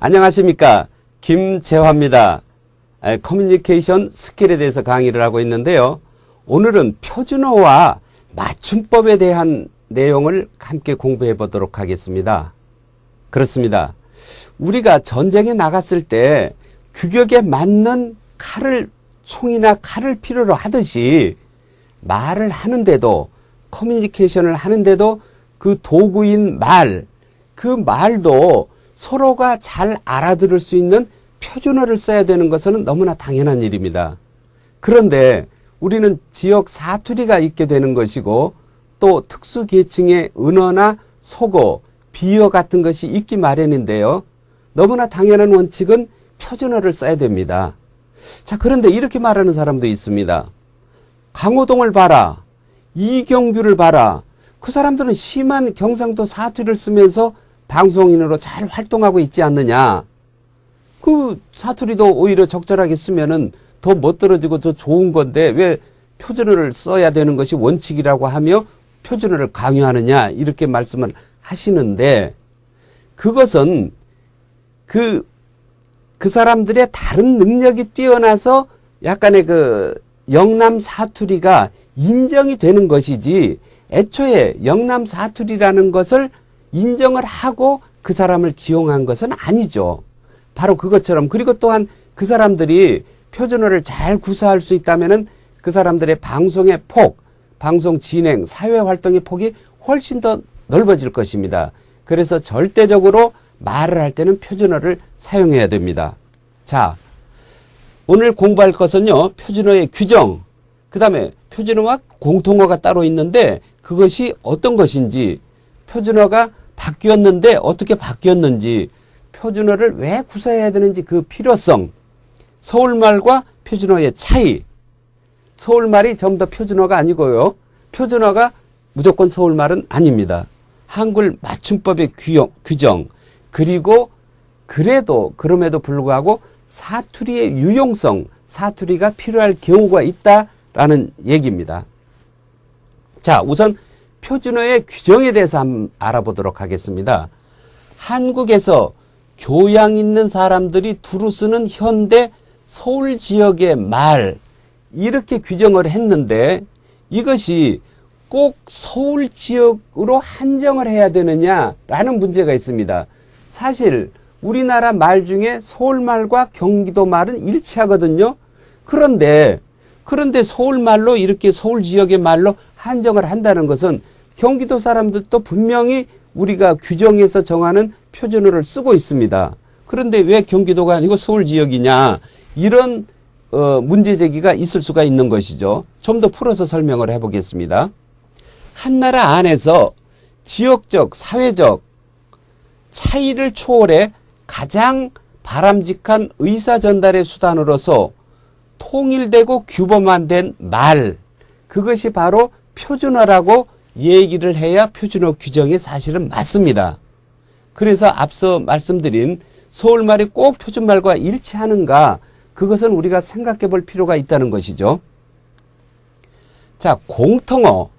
안녕하십니까, 김재화입니다. 커뮤니케이션 스킬에 대해서 강의를 하고 있는데요. 오늘은 표준어와 맞춤법에 대한 내용을 함께 공부해 보도록 하겠습니다. 그렇습니다. 우리가 전쟁에 나갔을 때 규격에 맞는 총이나 칼을 필요로 하듯이 말을 하는데도, 커뮤니케이션을 하는데도 그 도구인 그 말도 서로가 잘 알아들을 수 있는 표준어를 써야 되는 것은 너무나 당연한 일입니다. 그런데 우리는 지역 사투리가 있게 되는 것이고, 또 특수계층의 은어나 속어, 비어 같은 것이 있기 마련인데요. 너무나 당연한 원칙은 표준어를 써야 됩니다. 자, 그런데 이렇게 말하는 사람도 있습니다. 강호동을 봐라, 이경규를 봐라. 그 사람들은 심한 경상도 사투리를 쓰면서 방송인으로 잘 활동하고 있지 않느냐. 그 사투리도 오히려 적절하게 쓰면은 더 멋들어지고 더 좋은 건데 왜 표준어를 써야 되는 것이 원칙이라고 하며 표준어를 강요하느냐, 이렇게 말씀을 하시는데, 그것은 그 사람들의 다른 능력이 뛰어나서 약간의 그 영남 사투리가 인정이 되는 것이지, 애초에 영남 사투리라는 것을 인정을 하고 그 사람을 기용한 것은 아니죠. 바로 그것처럼, 그리고 또한 그 사람들이 표준어를 잘 구사할 수 있다면은 그 사람들의 방송의 폭, 방송 진행, 사회 활동의 폭이 훨씬 더 넓어질 것입니다. 그래서 절대적으로 말을 할 때는 표준어를 사용해야 됩니다. 자, 오늘 공부할 것은요, 표준어의 규정, 그 다음에 표준어와 공통어가 따로 있는데 그것이 어떤 것인지, 표준어가 바뀌었는데 어떻게 바뀌었는지, 표준어를 왜 구사해야 되는지 그 필요성, 서울말과 표준어의 차이. 서울말이 전부 다 표준어가 아니고요, 표준어가 무조건 서울말은 아닙니다. 한글 맞춤법의 규정, 그리고 그럼에도 불구하고 사투리의 유용성, 사투리가 필요할 경우가 있다라는 얘기입니다. 자, 우선 표준어의 규정에 대해서 한번 알아보도록 하겠습니다. 한국에서 교양 있는 사람들이 두루 쓰는 현대 서울 지역의 말, 이렇게 규정을 했는데 이것이 꼭 서울 지역으로 한정을 해야 되느냐라는 문제가 있습니다. 사실 우리나라 말 중에 서울말과 경기도 말은 일치하거든요. 그런데 서울말로, 이렇게 서울 지역의 말로 한정을 한다는 것은 경기도 사람들도 분명히 우리가 규정에서 정하는 표준어를 쓰고 있습니다. 그런데 왜 경기도가 아니고 서울 지역이냐, 이런 문제 제기가 있을 수가 있는 것이죠. 좀 더 풀어서 설명을 해보겠습니다. 한 나라 안에서 지역적, 사회적 차이를 초월해 가장 바람직한 의사 전달의 수단으로서 통일되고 규범화된 말, 그것이 바로 표준어라고 얘기를 해야 표준어 규정이 사실은 맞습니다. 그래서 앞서 말씀드린 서울말이 꼭 표준말과 일치하는가, 그것은 우리가 생각해 볼 필요가 있다는 것이죠. 자, 공통어.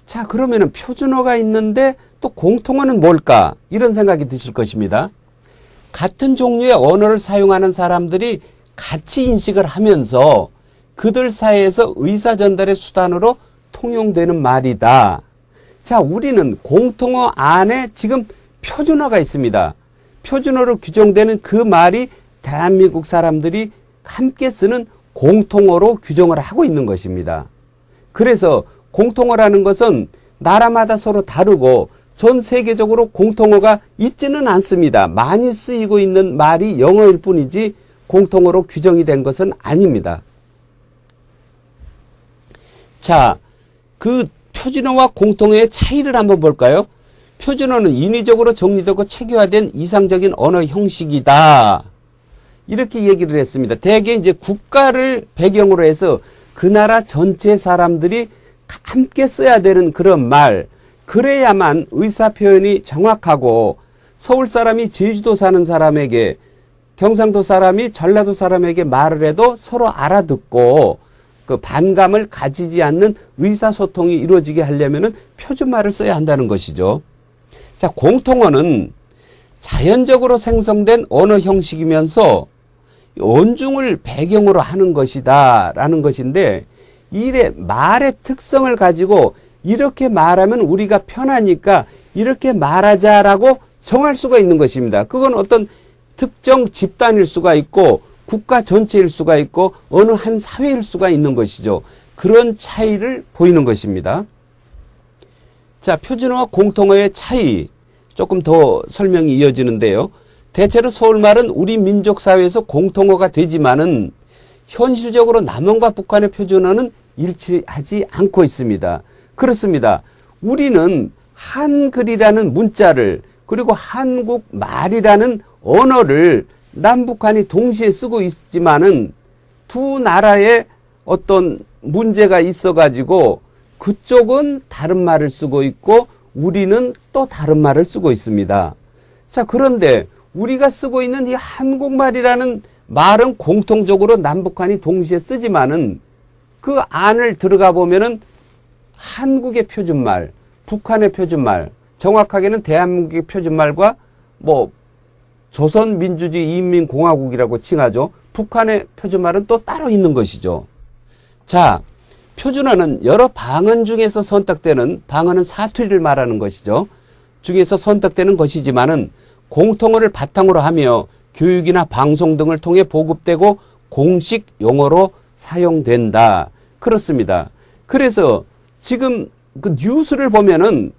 자, 그러면은 표준어가 있는데 또 공통어는 뭘까? 이런 생각이 드실 것입니다. 같은 종류의 언어를 사용하는 사람들이 같이 인식을 하면서 그들 사이에서 의사 전달의 수단으로 통용되는 말이다. 자, 우리는 공통어 안에 지금 표준어가 있습니다. 표준어로 규정되는 그 말이 대한민국 사람들이 함께 쓰는 공통어로 규정을 하고 있는 것입니다. 그래서 공통어라는 것은 나라마다 서로 다르고 전 세계적으로 공통어가 있지는 않습니다. 많이 쓰이고 있는 말이 영어일 뿐이지 공통어로 규정이 된 것은 아닙니다. 자, 그 표준어와 공통어의 차이를 한번 볼까요? 표준어는 인위적으로 정리되고 체계화된 이상적인 언어 형식이다, 이렇게 얘기를 했습니다. 대개 이제 국가를 배경으로 해서 그 나라 전체 사람들이 함께 써야 되는 그런 말, 그래야만 의사표현이 정확하고 서울 사람이 제주도 사는 사람에게, 경상도 사람이 전라도 사람에게 말을 해도 서로 알아듣고 그 반감을 가지지 않는 의사소통이 이루어지게 하려면 표준말을 써야 한다는 것이죠. 자, 공통어는 자연적으로 생성된 언어 형식이면서 언중을 배경으로 하는 것이다 라는 것인데, 이래 말의 특성을 가지고 이렇게 말하면 우리가 편하니까 이렇게 말하자라고 정할 수가 있는 것입니다. 그건 어떤 특정 집단일 수가 있고 국가 전체일 수가 있고 어느 한 사회일 수가 있는 것이죠. 그런 차이를 보이는 것입니다. 자, 표준어와 공통어의 차이 조금 더 설명이 이어지는데요. 대체로 서울말은 우리 민족 사회에서 공통어가 되지만은 현실적으로 남한과 북한의 표준어는 일치하지 않고 있습니다. 그렇습니다. 우리는 한글이라는 문자를 그리고 한국말이라는 언어를 남북한이 동시에 쓰고 있지만은 두 나라의 어떤 문제가 있어가지고 그쪽은 다른 말을 쓰고 있고 우리는 또 다른 말을 쓰고 있습니다. 자, 그런데 우리가 쓰고 있는 이 한국말이라는 말은 공통적으로 남북한이 동시에 쓰지만은 그 안을 들어가 보면은 한국의 표준말, 북한의 표준말, 정확하게는 대한민국의 표준말과 뭐 조선민주주의 인민공화국이라고 칭하죠. 북한의 표준말은 또 따로 있는 것이죠. 자, 표준어는 여러 방언 중에서 선택되는, 방언은 사투리를 말하는 것이죠. 중에서 선택되는 것이지만은 공통어를 바탕으로 하며 교육이나 방송 등을 통해 보급되고 공식 용어로 사용된다. 그렇습니다. 그래서 지금 그 뉴스를 보면은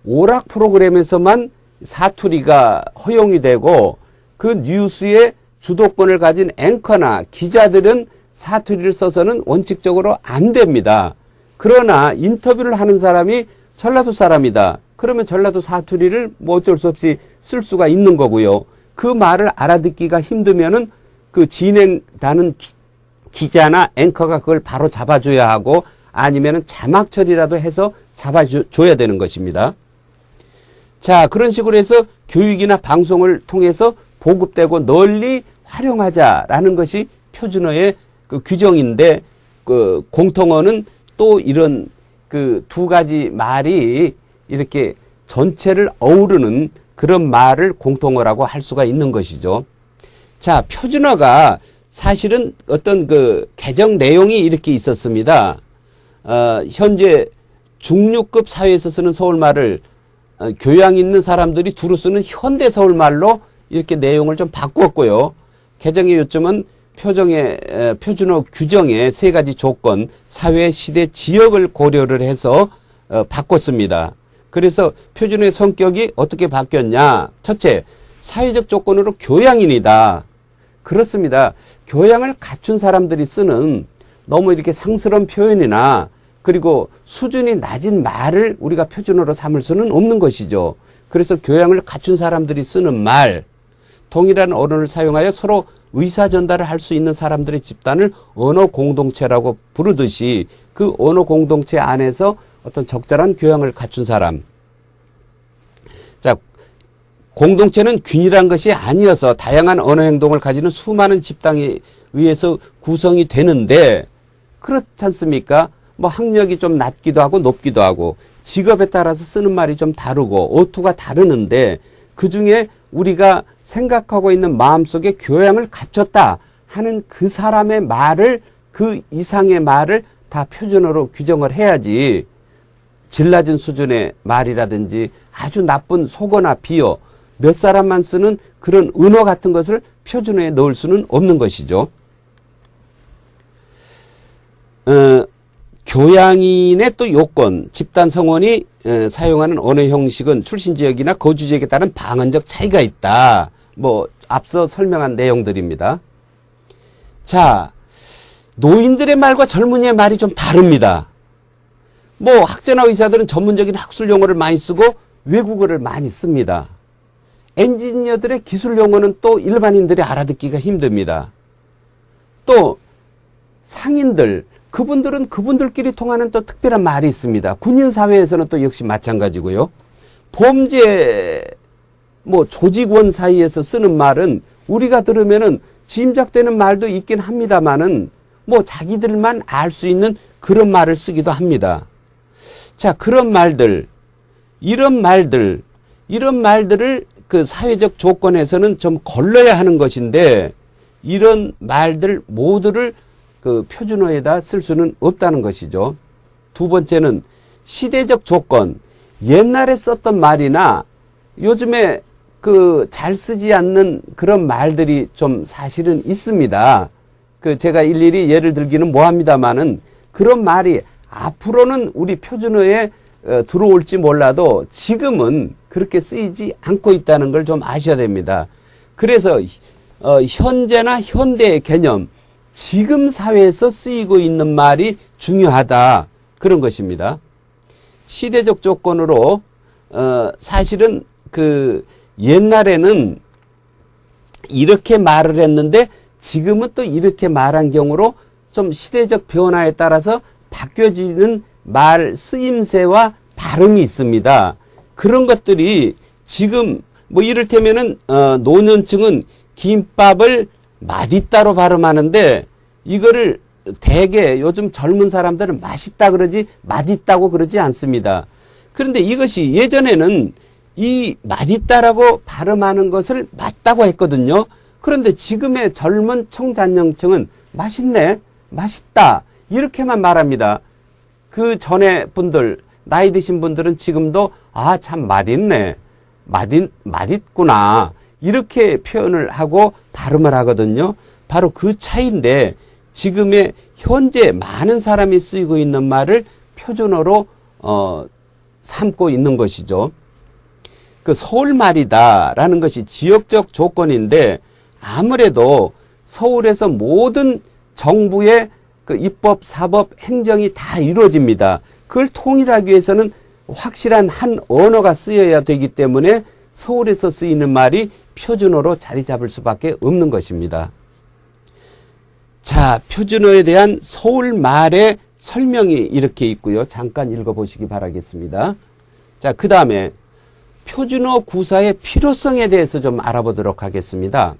오락 프로그램에서만 사투리가 허용이 되고 그 뉴스의 주도권을 가진 앵커나 기자들은 사투리를 써서는 원칙적으로 안 됩니다. 그러나 인터뷰를 하는 사람이 전라도 사람이다. 그러면 전라도 사투리를 뭐 어쩔 수 없이 쓸 수가 있는 거고요. 그 말을 알아듣기가 힘들면은 그 진행하는 기자나 앵커가 그걸 바로 잡아줘야 하고 아니면은 자막 처리라도 해서 잡아줘야 되는 것입니다. 자, 그런 식으로 해서 교육이나 방송을 통해서 보급되고 널리 활용하자라는 것이 표준어의 그 규정인데, 그 공통어는 또 이런 그 두 가지 말이 이렇게 전체를 어우르는 그런 말을 공통어라고 할 수가 있는 것이죠. 자, 표준어가 사실은 어떤 그 개정 내용이 이렇게 있었습니다. 현재 중류급 사회에서 쓰는 서울말을 교양 있는 사람들이 두루 쓰는 현대 서울말로 이렇게 내용을 좀 바꾸었고요. 개정의 요점은 표준어 규정의 세 가지 조건, 사회, 시대, 지역을 고려를 해서 바꿨습니다. 그래서 표준어의 성격이 어떻게 바뀌었냐? 첫째, 사회적 조건으로 교양인이다. 그렇습니다. 교양을 갖춘 사람들이 쓰는 너무 이렇게 상스러운 표현이나 그리고 수준이 낮은 말을 우리가 표준어로 삼을 수는 없는 것이죠. 그래서 교양을 갖춘 사람들이 쓰는 말, 동일한 언어를 사용하여 서로 의사 전달을 할 수 있는 사람들의 집단을 언어 공동체라고 부르듯이 그 언어 공동체 안에서 어떤 적절한 교양을 갖춘 사람. 자, 공동체는 균일한 것이 아니어서 다양한 언어 행동을 가지는 수많은 집단에 의해서 구성이 되는데 그렇지 않습니까? 뭐 학력이 좀 낮기도 하고 높기도 하고 직업에 따라서 쓰는 말이 좀 다르고 어투가 다르는데 그중에 우리가 생각하고 있는 마음속에 교양을 갖췄다 하는 그 사람의 말을, 그 이상의 말을 다 표준어로 규정을 해야지 질 낮은 수준의 말이라든지 아주 나쁜 속어나 비어 몇 사람만 쓰는 그런 은어 같은 것을 표준어에 넣을 수는 없는 것이죠. 교양인의 또 요건, 집단 성원이 사용하는 언어 형식은 출신 지역이나 거주 지역에 따른 방언적 차이가 있다. 뭐 앞서 설명한 내용들입니다. 자, 노인들의 말과 젊은이의 말이 좀 다릅니다. 뭐 학자나 의사들은 전문적인 학술 용어를 많이 쓰고 외국어를 많이 씁니다. 엔지니어들의 기술 용어는 또 일반인들이 알아듣기가 힘듭니다. 또 상인들, 그분들은 그분들끼리 통하는 또 특별한 말이 있습니다. 군인 사회에서는 또 역시 마찬가지고요. 범죄 뭐 조직원 사이에서 쓰는 말은 우리가 들으면은 짐작되는 말도 있긴 합니다만은 뭐 자기들만 알 수 있는 그런 말을 쓰기도 합니다. 자, 그런 말들, 이런 말들을 그 사회적 조건에서는 좀 걸러야 하는 것인데 이런 말들 모두를 그 표준어에다 쓸 수는 없다는 것이죠. 두 번째는 시대적 조건, 옛날에 썼던 말이나 요즘에 그 잘 쓰지 않는 그런 말들이 좀 사실은 있습니다. 그 제가 일일이 예를 들기는 뭐합니다만은 그런 말이 앞으로는 우리 표준어에 들어올지 몰라도 지금은 그렇게 쓰이지 않고 있다는 걸 좀 아셔야 됩니다. 그래서 현재나 현대의 개념, 지금 사회에서 쓰이고 있는 말이 중요하다. 그런 것입니다. 시대적 조건으로 사실은 그 옛날에는 이렇게 말을 했는데 지금은 또 이렇게 말한 경우로 좀 시대적 변화에 따라서 바뀌어지는 말 쓰임새와 발음이 있습니다. 그런 것들이 지금 뭐 이를테면은 노년층은 김밥을 맛있다로 발음하는데 이거를 대개 요즘 젊은 사람들은 맛있다 그러지 맛있다고 그러지 않습니다. 그런데 이것이 예전에는 이 맛있다라고 발음하는 것을 맞다고 했거든요. 그런데 지금의 젊은 청장년층은 맛있네, 맛있다 이렇게만 말합니다. 그 전에 분들, 나이 드신 분들은 지금도 아, 참 맛있네, 맛있구나 이렇게 표현을 하고 발음을 하거든요. 바로 그 차이인데 지금의 현재 많은 사람이 쓰이고 있는 말을 표준어로 삼고 있는 것이죠. 그 서울말이다라는 것이 지역적 조건인데 아무래도 서울에서 모든 정부의 그 입법, 사법, 행정이 다 이루어집니다. 그걸 통일하기 위해서는 확실한 한 언어가 쓰여야 되기 때문에 서울에서 쓰이는 말이 표준어로 자리 잡을 수밖에 없는 것입니다. 자, 표준어에 대한 서울말의 설명이 이렇게 있고요. 잠깐 읽어보시기 바라겠습니다. 자, 그 다음에 표준어 구사의 필요성에 대해서 좀 알아보도록 하겠습니다.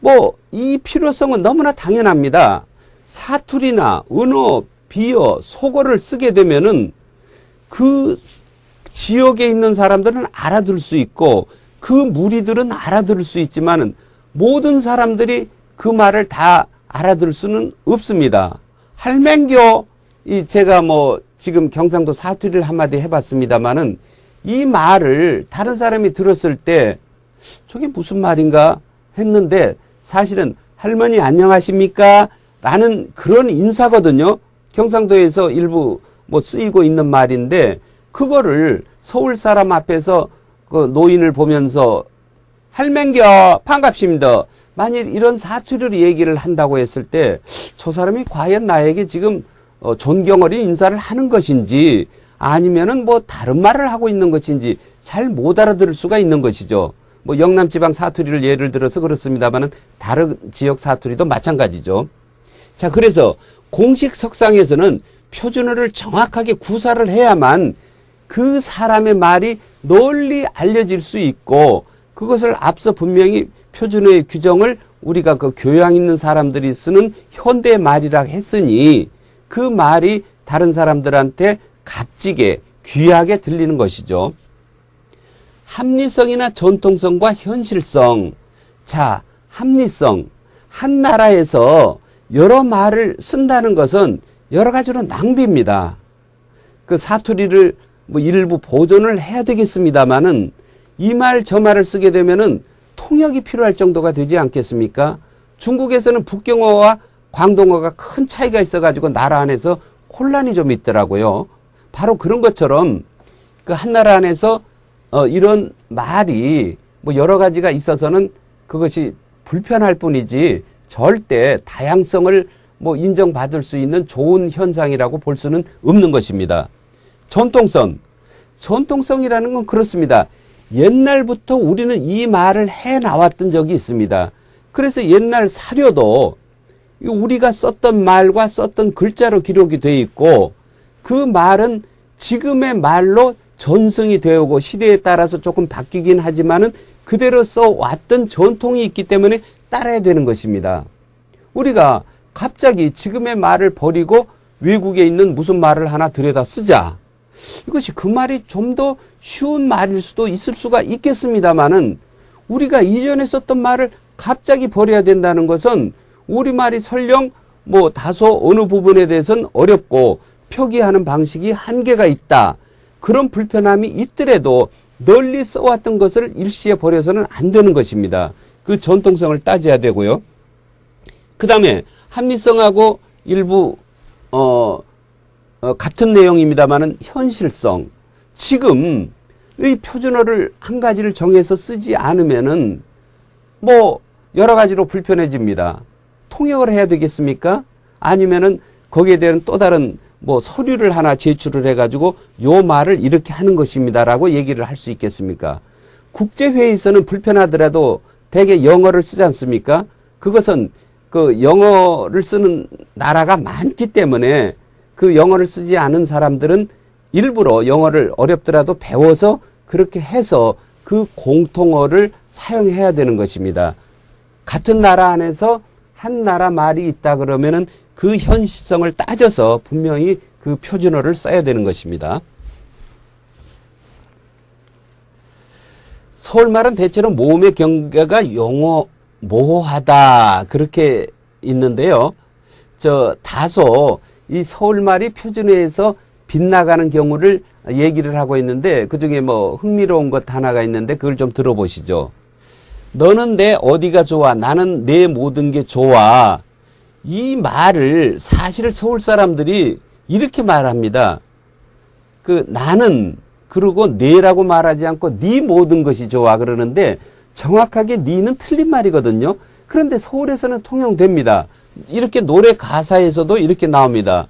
뭐 이 필요성은 너무나 당연합니다. 사투리나 은어, 비어, 속어를 쓰게 되면은 그 지역에 있는 사람들은 알아들 수 있고 그 무리들은 알아들을 수 있지만은 모든 사람들이 그 말을 다 알아들 수는 없습니다. 할맹교, 제가 뭐 지금 경상도 사투리를 한마디 해봤습니다만은 이 말을 다른 사람이 들었을 때 저게 무슨 말인가 했는데 사실은 할머니 안녕하십니까? 라는 그런 인사거든요. 경상도에서 일부 뭐 쓰이고 있는 말인데 그거를 서울 사람 앞에서 그 노인을 보면서 할맹겨 반갑습니다. 만일 이런 사투리로 얘기를 한다고 했을 때 저 사람이 과연 나에게 지금 존경 어린 인사를 하는 것인지 아니면은 뭐 다른 말을 하고 있는 것인지 잘 못 알아들을 수가 있는 것이죠. 뭐 영남 지방 사투리를 예를 들어서 그렇습니다만은 다른 지역 사투리도 마찬가지죠. 자, 그래서 공식 석상에서는 표준어를 정확하게 구사를 해야만 그 사람의 말이 널리 알려질 수 있고 그것을 앞서 분명히 표준어의 규정을 우리가 그 교양 있는 사람들이 쓰는 현대 말이라 했으니 그 말이 다른 사람들한테 값지게 귀하게 들리는 것이죠. 합리성이나 전통성과 현실성. 자, 합리성. 한 나라에서 여러 말을 쓴다는 것은 여러 가지로 낭비입니다. 그 사투리를 뭐 일부 보존을 해야 되겠습니다만은 이 말 저 말을 쓰게 되면은 통역이 필요할 정도가 되지 않겠습니까? 중국에서는 북경어와 광동어가 큰 차이가 있어가지고 나라 안에서 혼란이 좀 있더라고요. 바로 그런 것처럼 그 한 나라 안에서 이런 말이 뭐 여러 가지가 있어서는 그것이 불편할 뿐이지 절대 다양성을 뭐 인정받을 수 있는 좋은 현상이라고 볼 수는 없는 것입니다. 전통성. 전통성이라는 건 그렇습니다. 옛날부터 우리는 이 말을 해 나왔던 적이 있습니다. 그래서 옛날 사료도 우리가 썼던 말과 썼던 글자로 기록이 되어 있고 그 말은 지금의 말로 전승이 되어오고 시대에 따라서 조금 바뀌긴 하지만은 그대로 써왔던 전통이 있기 때문에 따라야 되는 것입니다. 우리가 갑자기 지금의 말을 버리고 외국에 있는 무슨 말을 하나 들여다 쓰자. 이것이 그 말이 좀 더 쉬운 말일 수도 있을 수가 있겠습니다만은 우리가 이전에 썼던 말을 갑자기 버려야 된다는 것은 우리말이 설령 뭐 다소 어느 부분에 대해서는 어렵고 표기하는 방식이 한계가 있다. 그런 불편함이 있더라도 널리 써왔던 것을 일시에 버려서는 안 되는 것입니다. 그 전통성을 따져야 되고요. 그 다음에 합리성하고 일부 같은 내용입니다만은 현실성. 지금의 표준어를 한 가지를 정해서 쓰지 않으면은 뭐 여러 가지로 불편해집니다. 통역을 해야 되겠습니까? 아니면은 거기에 대한 또 다른 뭐 서류를 하나 제출을 해가지고 요 말을 이렇게 하는 것입니다라고 얘기를 할 수 있겠습니까? 국제회의에서는 불편하더라도 대개 영어를 쓰지 않습니까? 그것은 그 영어를 쓰는 나라가 많기 때문에 그 영어를 쓰지 않은 사람들은 일부러 영어를 어렵더라도 배워서 그렇게 해서 그 공통어를 사용해야 되는 것입니다. 같은 나라 안에서 한 나라 말이 있다 그러면은 그 현실성을 따져서 분명히 그 표준어를 써야 되는 것입니다. 서울말은 대체로 모음의 경계가 용어 모호하다 그렇게 있는데요. 다소 이 서울말이 표준어에서 빗나가는 경우를 얘기를 하고 있는데 그중에 뭐 흥미로운 것 하나가 있는데 그걸 좀 들어보시죠. 너는 내 어디가 좋아? 나는 내 모든 게 좋아. 이 말을 사실 서울 사람들이 이렇게 말합니다. 나는 그리고 내라고 말하지 않고 네 모든 것이 좋아 그러는데 정확하게 네는 틀린 말이거든요. 그런데 서울에서는 통용됩니다. 이렇게 노래 가사에서도 이렇게 나옵니다.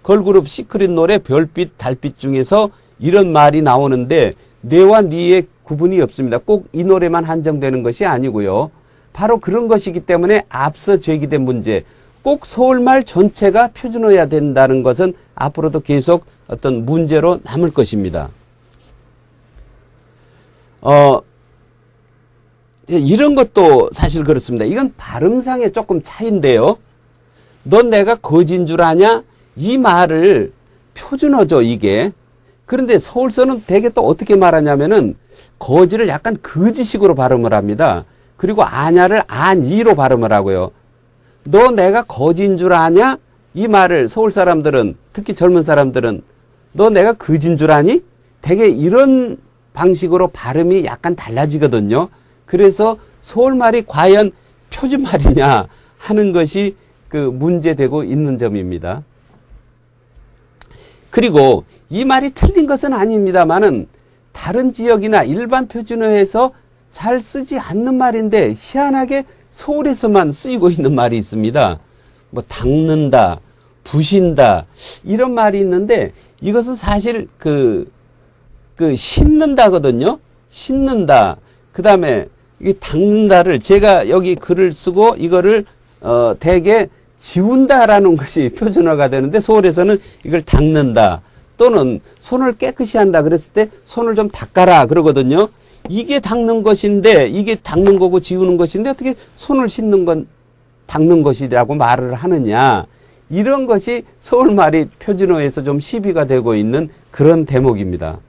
걸그룹 시크릿 노래 별빛 달빛 중에서 이런 말이 나오는데 내와 네의 구분이 없습니다. 꼭 이 노래만 한정되는 것이 아니고요. 바로 그런 것이기 때문에 앞서 제기된 문제, 꼭 서울말 전체가 표준어야 된다는 것은 앞으로도 계속 어떤 문제로 남을 것입니다. 이런 것도 사실 그렇습니다. 이건 발음상의 조금 차이인데요. 넌 내가 거진 줄 아냐? 이 말을 표준어죠, 이게. 그런데 서울서는 대개 또 어떻게 말하냐면은 거지를 약간 거지식으로 발음을 합니다. 그리고 아냐를 아니로 발음을 하고요. 너 내가 거진 줄 아냐? 이 말을 서울 사람들은, 특히 젊은 사람들은 너 내가 거진 줄 아니? 대개 이런 방식으로 발음이 약간 달라지거든요. 그래서 서울말이 과연 표준말이냐 하는 것이 그 문제되고 있는 점입니다. 그리고 이 말이 틀린 것은 아닙니다만은 다른 지역이나 일반 표준어에서 잘 쓰지 않는 말인데 희한하게 서울에서만 쓰이고 있는 말이 있습니다. 뭐 닦는다, 부신다 이런 말이 있는데 이것은 사실 씻는다거든요. 씻는다. 그 다음에 이 닦는다를 제가 여기 글을 쓰고 이거를 대개 지운다라는 것이 표준어가 되는데 서울에서는 이걸 닦는다 또는 손을 깨끗이 한다 그랬을 때 손을 좀 닦아라 그러거든요. 이게 닦는 것인데 이게 닦는 거고 지우는 것인데 어떻게 손을 씻는 건 닦는 것이라고 말을 하느냐. 이런 것이 서울말이 표준어에서 좀 시비가 되고 있는 그런 대목입니다.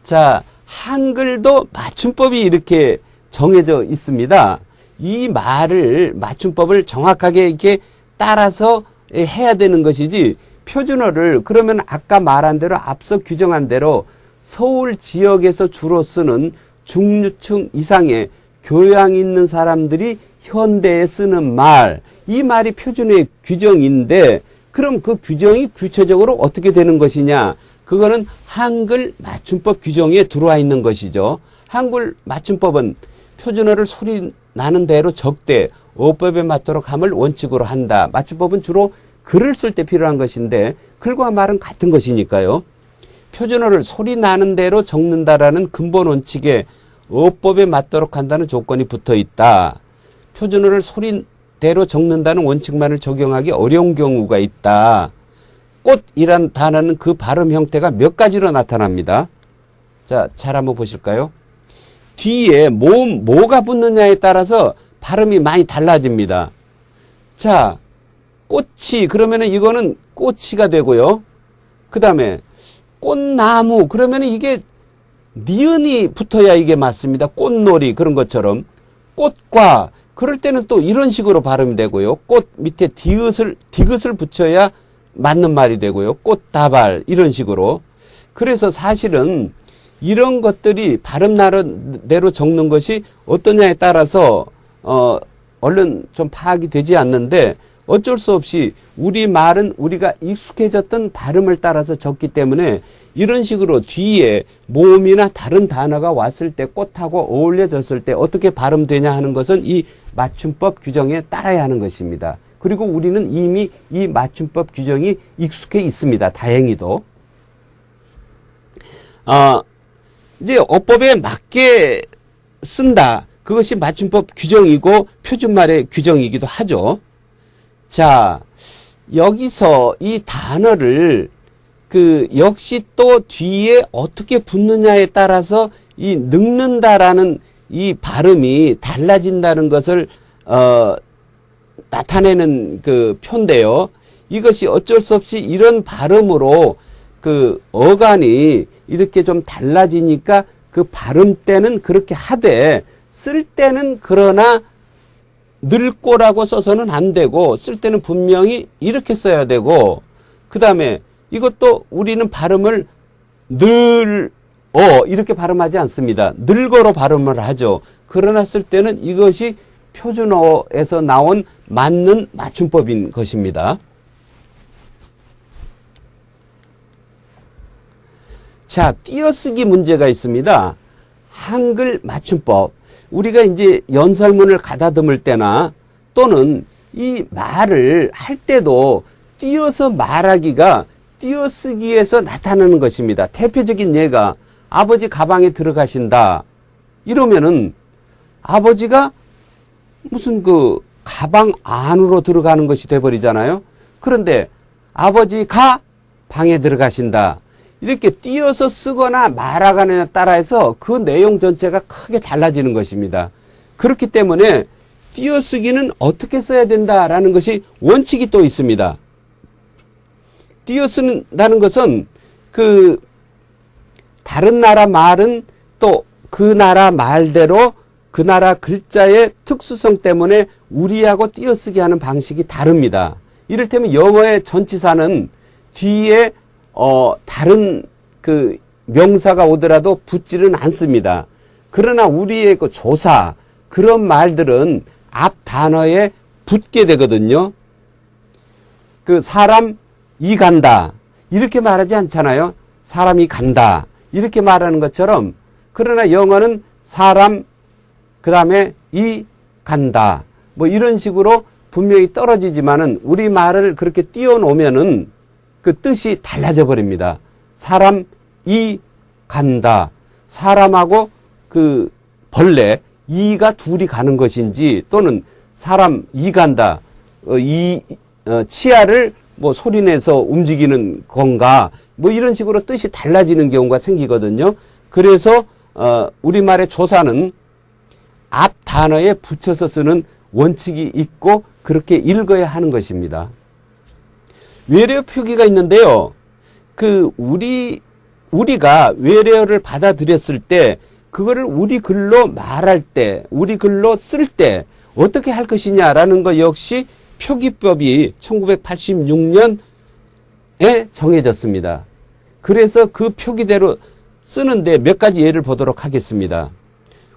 자, 한글도 맞춤법이 이렇게 정해져 있습니다. 이 말을 맞춤법을 정확하게 이렇게 따라서 해야 되는 것이지 표준어를 그러면 아까 말한 대로 앞서 규정한 대로 서울 지역에서 주로 쓰는 중류층 이상의 교양 있는 사람들이 현대에 쓰는 말, 이 말이 표준어의 규정인데 그럼 그 규정이 구체적으로 어떻게 되는 것이냐? 그거는 한글 맞춤법 규정에 들어와 있는 것이죠. 한글 맞춤법은 표준어를 소리 나는 대로 적되 어법에 맞도록 함을 원칙으로 한다. 맞춤법은 주로 글을 쓸 때 필요한 것인데 글과 말은 같은 것이니까요. 표준어를 소리 나는 대로 적는다라는 근본 원칙에 어법에 맞도록 한다는 조건이 붙어 있다. 표준어를 소리대로 적는다는 원칙만을 적용하기 어려운 경우가 있다. 꽃이란 단어는 그 발음 형태가 몇 가지로 나타납니다. 자, 잘 한번 보실까요? 뒤에 뭐가 붙느냐에 따라서 발음이 많이 달라집니다. 자, 꽃이 그러면은 이거는 꼬치가 되고요. 그 다음에 꽃나무 그러면 이게 니은이 붙어야 이게 맞습니다. 꽃놀이 그런 것처럼 꽃과 그럴 때는 또 이런 식으로 발음이 되고요. 꽃 밑에 디귿을 붙여야 맞는 말이 되고요. 꽃다발 이런 식으로. 그래서 사실은 이런 것들이 발음 나름대로 적는 것이 어떠냐에 따라서 얼른 좀 파악이 되지 않는데 어쩔 수 없이 우리 말은 우리가 익숙해졌던 발음을 따라서 적기 때문에 이런 식으로 뒤에 모음이나 다른 단어가 왔을 때 꽃하고 어울려졌을 때 어떻게 발음되냐 하는 것은 이 맞춤법 규정에 따라야 하는 것입니다. 그리고 우리는 이미 이 맞춤법 규정이 익숙해 있습니다. 다행히도. 이제 어법에 맞게 쓴다. 그것이 맞춤법 규정이고 표준말의 규정이기도 하죠. 자, 여기서 이 단어를 역시 또 뒤에 어떻게 붙느냐에 따라서 이 늙는다라는 이 발음이 달라진다는 것을 나타내는 그 표인데요. 이것이 어쩔 수 없이 이런 발음으로 어간이 이렇게 좀 달라지니까 그 발음 때는 그렇게 하되 쓸 때는 그러나 늙고라고 써서는 안 되고 쓸 때는 분명히 이렇게 써야 되고 그 다음에 이것도 우리는 발음을 이렇게 발음하지 않습니다. 늙어로 발음을 하죠. 그러나 쓸 때는 이것이 표준어에서 나온 맞는 맞춤법인 것입니다. 자, 띄어쓰기 문제가 있습니다. 한글 맞춤법. 우리가 이제 연설문을 가다듬을 때나 또는 이 말을 할 때도 띄어서 말하기가 띄어쓰기에서 나타나는 것입니다. 대표적인 예가 아버지 가방에 들어가신다. 이러면은 아버지가 무슨 가방 안으로 들어가는 것이 돼버리잖아요. 그런데 아버지가 방에 들어가신다. 이렇게 띄어서 쓰거나 말하거나에 따라서 그 내용 전체가 크게 달라지는 것입니다. 그렇기 때문에 띄어쓰기는 어떻게 써야 된다라는 것이 원칙이 또 있습니다. 띄어쓰는다는 것은 다른 나라 말은 또 그 나라 말대로 그 나라 글자의 특수성 때문에 우리하고 띄어쓰기 하는 방식이 다릅니다. 이를테면 영어의 전치사는 뒤에 다른 명사가 오더라도 붙지는 않습니다. 그러나 우리의 조사 그런 말들은 앞 단어에 붙게 되거든요. 사람이 간다 이렇게 말하지 않잖아요. 사람이 간다 이렇게 말하는 것처럼 그러나 영어는 사람 그 다음에 이 간다 뭐 이런 식으로 분명히 떨어지지만은 우리 말을 그렇게 띄워놓으면은 그 뜻이 달라져 버립니다. 사람이 간다. 사람하고 벌레 이가 둘이 가는 것인지 또는 사람이 간다. 치아를 뭐 소리내서 움직이는 건가 뭐 이런 식으로 뜻이 달라지는 경우가 생기거든요. 그래서 우리말의 조사는 앞 단어에 붙여서 쓰는 원칙이 있고 그렇게 읽어야 하는 것입니다. 외래어 표기가 있는데요. 우리가 외래어를 받아들였을 때 그거를 우리 글로 말할 때, 우리 글로 쓸 때 어떻게 할 것이냐라는 것 역시 표기법이 1986년에 정해졌습니다. 그래서 그 표기대로 쓰는데 몇 가지 예를 보도록 하겠습니다.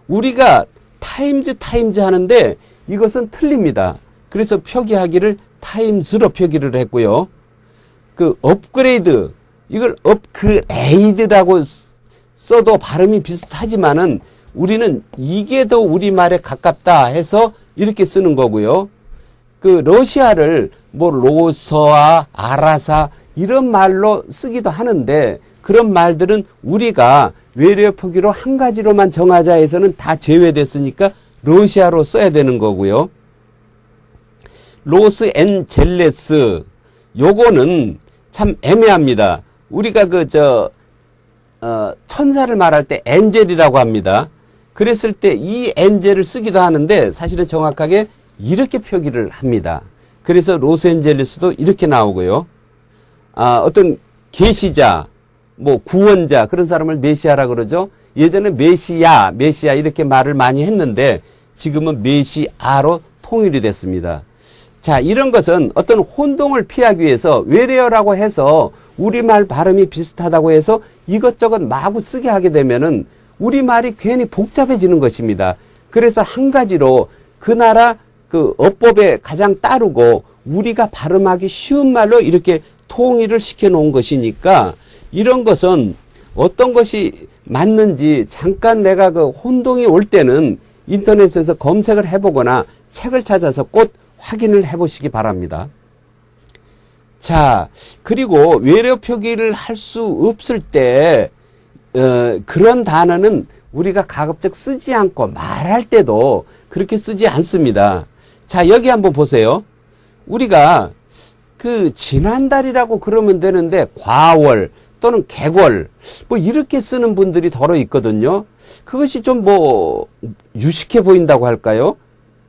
우리가 타임즈 하는데 이것은 틀립니다. 그래서 표기하기를 타임즈로 표기를 했고요. 업그레이드, 이걸 업그레이드라고 써도 발음이 비슷하지만은 우리는 이게 더 우리말에 가깝다 해서 이렇게 쓰는 거고요. 러시아를 뭐 로서아, 아라사 이런 말로 쓰기도 하는데 그런 말들은 우리가 외래어 표기로 한 가지로만 정하자 해서는 다 제외됐으니까 러시아로 써야 되는 거고요. 로스앤젤레스 요거는 참 애매합니다. 우리가 천사를 말할 때 엔젤이라고 합니다. 그랬을 때 이 엔젤을 쓰기도 하는데 사실은 정확하게 이렇게 표기를 합니다. 그래서 로스앤젤레스도 이렇게 나오고요. 어떤 계시자 뭐 구원자 그런 사람을 메시아라 그러죠. 예전에 메시아 이렇게 말을 많이 했는데 지금은 메시아로 통일이 됐습니다. 자, 이런 것은 어떤 혼동을 피하기 위해서 외래어라고 해서 우리말 발음이 비슷하다고 해서 이것저것 마구 쓰게 하게 되면은 우리말이 괜히 복잡해지는 것입니다. 그래서 한 가지로 그 나라 그 어법에 가장 따르고 우리가 발음하기 쉬운 말로 이렇게 통일을 시켜 놓은 것이니까 이런 것은 어떤 것이 맞는지 잠깐 내가 그 혼동이 올 때는 인터넷에서 검색을 해보거나 책을 찾아서 꼭 확인을 해보시기 바랍니다. 자, 그리고 외래어 표기를 할 수 없을 때 그런 단어는 우리가 가급적 쓰지 않고 말할 때도 그렇게 쓰지 않습니다. 자, 여기 한번 보세요. 우리가 그 지난달이라고 그러면 되는데 과월 또는 개월 뭐 이렇게 쓰는 분들이 더러 있거든요. 그것이 좀 뭐 유식해 보인다고 할까요?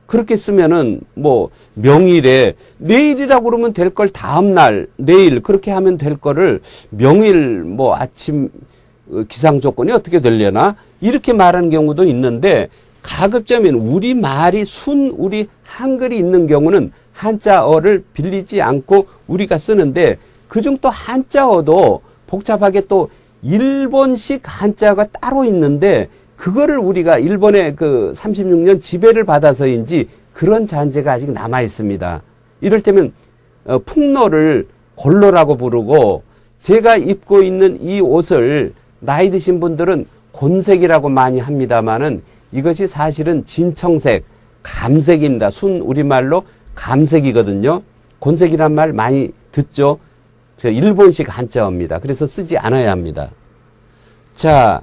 그렇게 쓰면은 뭐 명일에 내일이라고 그러면 될 걸 다음날 내일 그렇게 하면 될 거를 명일 뭐 아침 기상 조건이 어떻게 되려나 이렇게 말하는 경우도 있는데 가급적이면 우리말이 우리 한글이 있는 경우는 한자어를 빌리지 않고 우리가 쓰는데 그중 또 한자어도 복잡하게 또 일본식 한자가 따로 있는데 그거를 우리가 일본의 그 36년 지배를 받아서인지 그런 잔재가 아직 남아 있습니다. 이를테면 풍로를 골로라고 부르고 제가 입고 있는 이 옷을 나이 드신 분들은 곤색이라고 많이 합니다만은 이것이 사실은 진청색, 감색입니다. 순 우리말로 감색이거든요. 곤색이란 말 많이 듣죠. 일본식 한자어입니다. 그래서 쓰지 않아야 합니다. 자,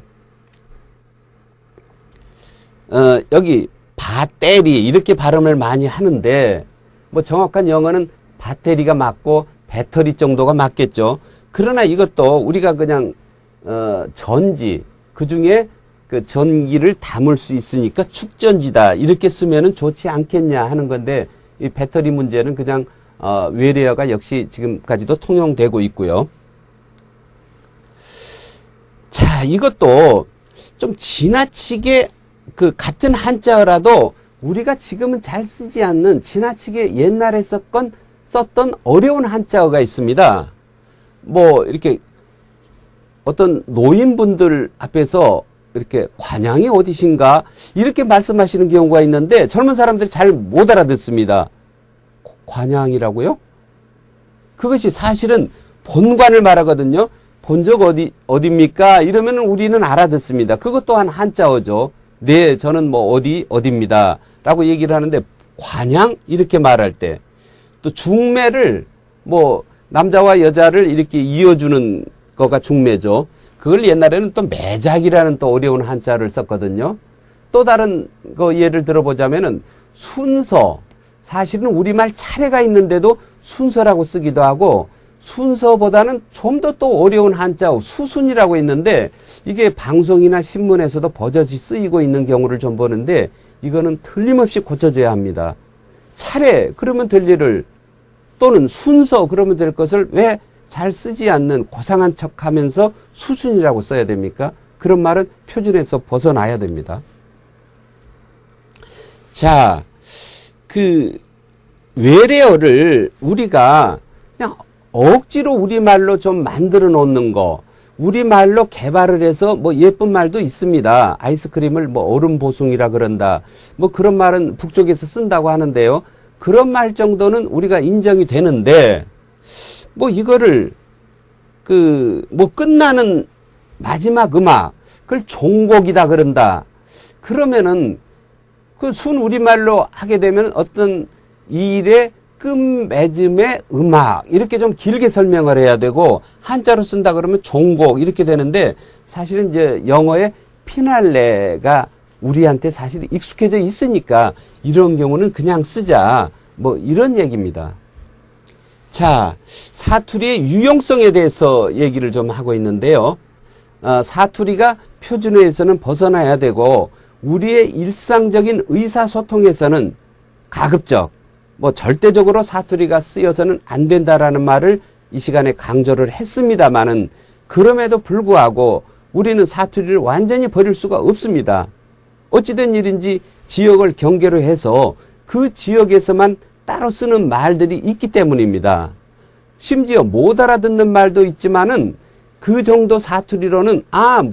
여기 바테리 이렇게 발음을 많이 하는데 뭐 정확한 영어는 바테리가 맞고 배터리 정도가 맞겠죠. 그러나 이것도 우리가 그냥 전지 그중에 그 전기를 담을 수 있으니까 축전지다 이렇게 쓰면은 좋지 않겠냐 하는 건데 이 배터리 문제는 그냥 외래어가 역시 지금까지도 통용되고 있고요. 자, 이것도 좀 지나치게 그 같은 한자어라도 우리가 지금은 잘 쓰지 않는 지나치게 옛날에 썼던 어려운 한자어가 있습니다. 뭐 이렇게 어떤 노인분들 앞에서 이렇게 관양이 어디신가 이렇게 말씀하시는 경우가 있는데 젊은 사람들이 잘 못 알아듣습니다. 관양이라고요? 그것이 사실은 본관을 말하거든요. 본적 어디입니까? 이러면 우리는 알아듣습니다. 그것 또한 한자어죠. 네, 저는 뭐 어디입니다. 라고 얘기를 하는데 관양 이렇게 말할 때 또 중매를 뭐 남자와 여자를 이렇게 이어주는 거가 중매죠. 그걸 옛날에는 또 매작이라는 또 어려운 한자를 썼거든요. 또 다른 거 예를 들어보자면은 순서. 사실은 우리말 차례가 있는데도 순서라고 쓰기도 하고 순서보다는 좀 더 또 어려운 한자어 수순이라고 있는데 이게 방송이나 신문에서도 버젓이 쓰이고 있는 경우를 좀 보는데 이거는 틀림없이 고쳐져야 합니다. 차례 그러면 될 일을 또는 순서 그러면 될 것을 왜 잘 쓰지 않는 고상한 척하면서 수순이라고 써야 됩니까? 그런 말은 표준에서 벗어나야 됩니다. 자, 그 외래어를 우리가 그냥 억지로 우리말로 좀 만들어 놓는 거 우리말로 개발을 해서 뭐 예쁜 말도 있습니다. 아이스크림을 뭐 얼음 보숭이라 그런다. 뭐 그런 말은 북쪽에서 쓴다고 하는데요. 그런 말 정도는 우리가 인정이 되는데 뭐 이거를 그 뭐 끝나는 마지막 음악 그걸 종곡이다 그런다. 그러면은 그 순 우리말로 하게 되면 어떤 일의 끝맺음의 음악 이렇게 좀 길게 설명을 해야 되고 한자로 쓴다 그러면 종곡 이렇게 되는데 사실은 이제 영어의 피날레가 우리한테 사실 익숙해져 있으니까 이런 경우는 그냥 쓰자 뭐 이런 얘기입니다. 자, 사투리의 유용성에 대해서 얘기를 좀 하고 있는데요. 사투리가 표준어에서는 벗어나야 되고 우리의 일상적인 의사소통에서는 가급적 뭐 절대적으로 사투리가 쓰여서는 안 된다라는 말을 이 시간에 강조를 했습니다마는 그럼에도 불구하고 우리는 사투리를 완전히 버릴 수가 없습니다. 어찌된 일인지 지역을 경계로 해서 그 지역에서만 따로 쓰는 말들이 있기 때문입니다. 심지어 못 알아듣는 말도 있지만은 그 정도 사투리로는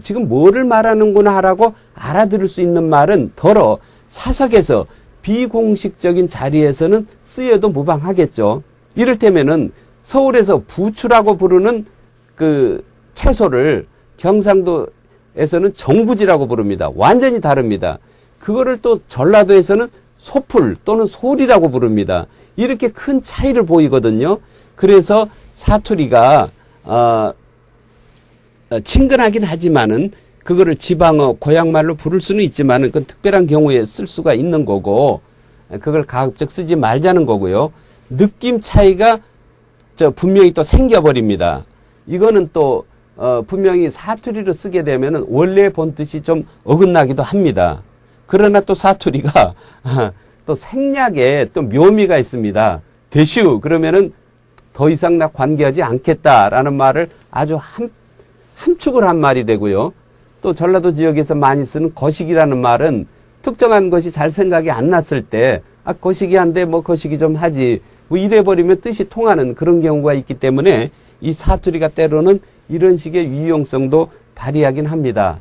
지금 뭐를 말하는구나 하라고 알아들을 수 있는 말은 더러 사석에서 비공식적인 자리에서는 쓰여도 무방하겠죠. 이를테면은 서울에서 부추라고 부르는 그 채소를 경상도에서는 정부지라고 부릅니다. 완전히 다릅니다. 그거를 또 전라도에서는 소풀 또는 소리라고 부릅니다. 이렇게 큰 차이를 보이거든요. 그래서 사투리가 친근하긴 하지만은 그거를 지방어 고향말로 부를 수는 있지만은 그건 특별한 경우에 쓸 수가 있는 거고 그걸 가급적 쓰지 말자는 거고요. 느낌 차이가 분명히 또 생겨버립니다. 이거는 또 분명히 사투리로 쓰게 되면은 원래 본 뜻이 좀 어긋나기도 합니다. 그러나 또 사투리가 또 생략에 또 묘미가 있습니다. 대슈 그러면은 더 이상 나 관계하지 않겠다라는 말을 아주 함축을 한 말이 되고요. 또 전라도 지역에서 많이 쓰는 거시기라는 말은 특정한 것이 잘 생각이 안 났을 때 거시기 한데 뭐 거시기 좀 하지 뭐 이래버리면 뜻이 통하는 그런 경우가 있기 때문에 이 사투리가 때로는 이런 식의 유용성도 발휘하긴 합니다.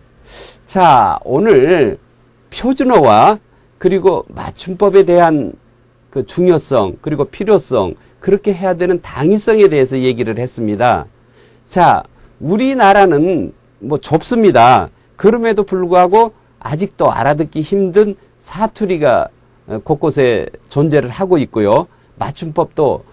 자, 오늘 표준어와 그리고 맞춤법에 대한 그 중요성 그리고 필요성 그렇게 해야 되는 당위성에 대해서 얘기를 했습니다. 자, 우리나라는 뭐 좁습니다. 그럼에도 불구하고 아직도 알아듣기 힘든 사투리가 곳곳에 존재를 하고 있고요. 맞춤법도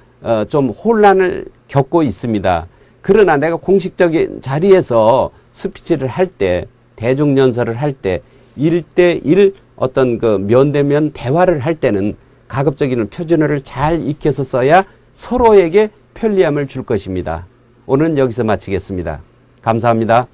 좀 혼란을 겪고 있습니다. 그러나 내가 공식적인 자리에서 스피치를 할 때, 대중연설을 할 때, 1대1 어떤 그 면대면 대화를 할 때는 가급적이면 표준어를 잘 익혀서 써야 서로에게 편리함을 줄 것입니다. 오늘은 여기서 마치겠습니다. 감사합니다.